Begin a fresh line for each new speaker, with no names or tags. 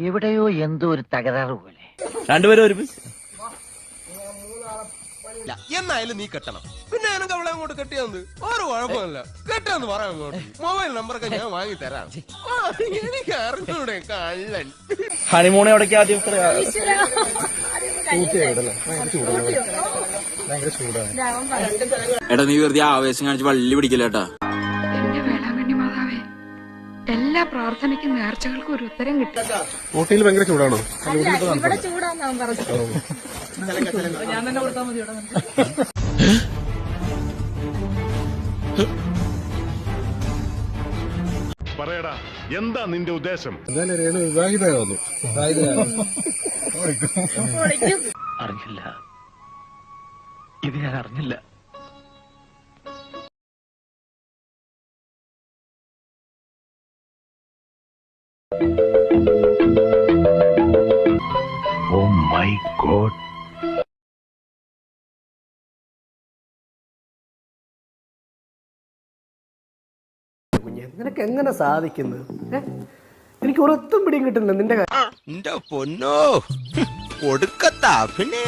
എവിടെയോ എന്തോ ഒരു തകരാറ് പോലെ.
രണ്ടുപേരും ഒരുമിച്ച്
എന്നായാലും നീ കെട്ടണം. പിന്നെ എനിക്ക് അവളെ അങ്ങോട്ട് കെട്ടിയാന്ന് ഒരു കുഴപ്പമില്ല. കെട്ടാന്ന് പറയാൻ അങ്ങോട്ട് മൊബൈൽ നമ്പറൊക്കെ ഞാൻ വാങ്ങി തരാം. എനിക്ക് അറിഞ്ഞൂടെ കള്ളൻ.
ഹണിമൂൺ എവിടേക്ക് ആദ്യം?
എടാ നീ വെറുതെ ആവേശം കാണിച്ച് വള്ളി പിടിക്കില്ലേട്ടാ.
എന്റെ വേളാങ്കണ്ണി മാതാവേ, എല്ലാ പ്രാർത്ഥനയ്ക്കും നേർച്ചകൾക്കും ഒരു ഉത്തരം കിട്ടി.
ഊട്ടിയിൽ ഭയങ്കര ചൂടാണോ?
ഇവിടെ ചൂടാന്നാ പറഞ്ഞു.
ഞാൻ തന്നെ കൊടുത്താൽ മതി.
പറയടാ, എന്താ നിന്റെ ഉദ്ദേശം? എന്തായാലും രേണു വിവാഹിതയാവുന്നു.
അറിഞ്ഞില്ല, ഇത് ഞാൻ അറിഞ്ഞില്ല. Oh my God.
നിനക്ക് എങ്ങനെ സാധിക്കുന്നത്? എനിക്ക് ഒരൊത്തും പിടിയും കിട്ടുന്നില്ല നിന്റെ കാര്യം.
പൊന്നോ കൊടുക്കത്താ പിന്നെ